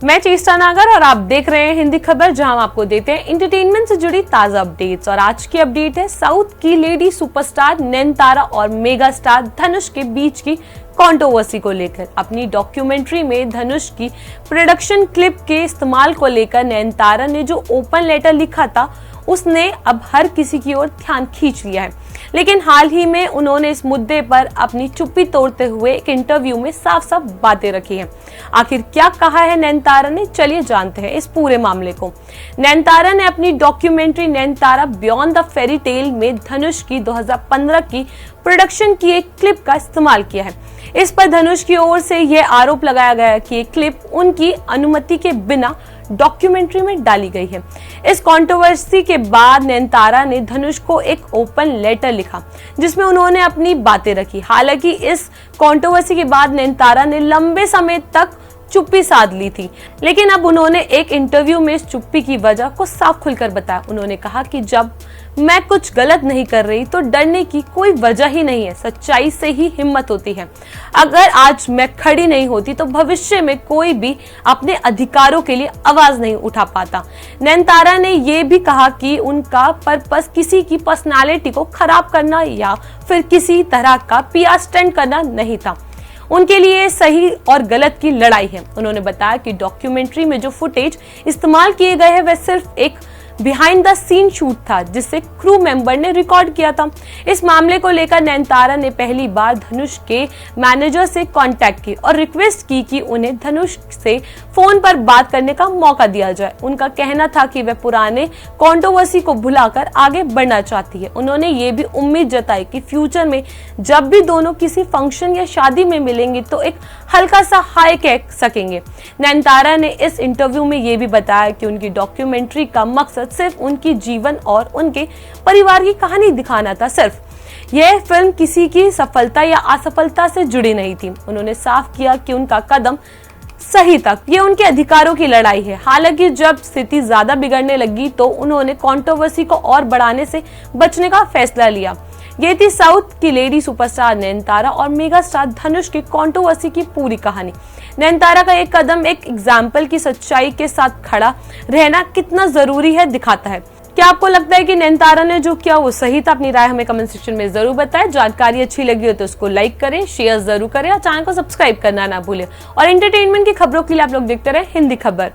मैं चेष्टा नागर और आप देख रहे हैं हिंदी खबर, जहां हम आपको देते हैं एंटरटेनमेंट से जुड़ी ताजा अपडेट्स। और आज की अपडेट है साउथ की लेडी सुपरस्टार नयनतारा और मेगा स्टार धनुष के बीच की कंट्रोवर्सी को लेकर। अपनी डॉक्यूमेंट्री में धनुष की प्रोडक्शन क्लिप के इस्तेमाल को लेकर नयनतारा ने जो ओपन लेटर लिखा था उसने अब हर किसी की ओर ध्यान खींच लिया है। लेकिन हाल ही में उन्होंने इस मुद्दे पर अपनी चुप्पी तोड़ते हुए एक इंटरव्यू में साफ साफ बातें रखी हैं। आखिर क्या कहा है नयनतारा ने, चलिए जानते हैं इस पूरे मामले को। नयनतारा ने अपनी documentary Nayanthara beyond the fairy tale में धनुष की 2015 की प्रोडक्शन की एक क्लिप का इस्तेमाल किया है। इस पर धनुष की ओर से यह आरोप लगाया गया कि ये क्लिप उनकी अनुमति के बिना डॉक्यूमेंट्री में डाली गई है। इस कंट्रोवर्सी के बाद नयनतारा ने धनुष को एक ओपन लेटर लिखा जिसमें उन्होंने अपनी बातें रखी। हालांकि इस कंट्रोवर्सी के बाद नयनतारा ने लंबे समय तक चुप्पी साध ली थी, लेकिन अब उन्होंने एक इंटरव्यू में इस चुप्पी की वजह को साफ खुलकर बताया। उन्होंने कहा कि जब मैं कुछ गलत नहीं कर रही तो डरने की कोई वजह ही नहीं है, सच्चाई से ही हिम्मत होती है। अगर आज मैं खड़ी नहीं होती तो भविष्य में कोई भी अपने अधिकारों के लिए आवाज नहीं उठा पाता। नयनतारा ने यह भी कहा कि उनका पर्पस किसी की पर्सनालिटी को खराब करना या फिर किसी तरह का पीआर स्टंट करना नहीं था। उनके लिए सही और गलत की लड़ाई है। उन्होंने बताया कि डॉक्यूमेंट्री में जो फुटेज इस्तेमाल किए गए हैं वह सिर्फ एक बिहाइंड द सीन शूट था जिसे क्रू मेंबर ने रिकॉर्ड किया था। इस मामले को लेकर नयनतारा ने पहली बार धनुष के मैनेजर से कांटेक्ट की और रिक्वेस्ट की कि उन्हें धनुष से फोन पर बात करने का मौका दिया जाए। उनका कहना था कि वह पुराने कंट्रोवर्सी को भुलाकर आगे बढ़ना चाहती है। उन्होंने ये भी उम्मीद जताई कि फ्यूचर में जब भी दोनों किसी फंक्शन या शादी में मिलेंगे तो एक हल्का सा हाय कह सकेंगे। नयनतारा ने इस इंटरव्यू में ये भी बताया कि उनकी डॉक्यूमेंट्री का मकसद सिर्फ उनकी जीवन और उनके परिवार की कहानी दिखाना था। सिर्फ यह फिल्म किसी की सफलता या असफलता से जुड़ी नहीं थी। उन्होंने साफ किया कि उनका कदम सही था, ये उनके अधिकारों की लड़ाई है। हालांकि जब स्थिति ज्यादा बिगड़ने लगी तो उन्होंने कंट्रोवर्सी को और बढ़ाने से बचने का फैसला लिया। ये थी साउथ की लेडी सुपरस्टार नयनतारा और मेगा स्टार धनुष की कंट्रोवर्सी की पूरी कहानी। नयनतारा का एक कदम एक एग्जाम्पल की सच्चाई के साथ खड़ा रहना कितना जरूरी है दिखाता है। क्या आपको लगता है कि नयनतारा ने जो किया वो सही था? अपनी राय हमें कमेंट सेक्शन में जरूर बताएं। जानकारी अच्छी लगी हो तो उसको लाइक करें, शेयर जरूर करें और चैनल को सब्सक्राइब करना ना भूलें। और एंटरटेनमेंट की खबरों के लिए आप लोग देखते रहे हिंदी खबर।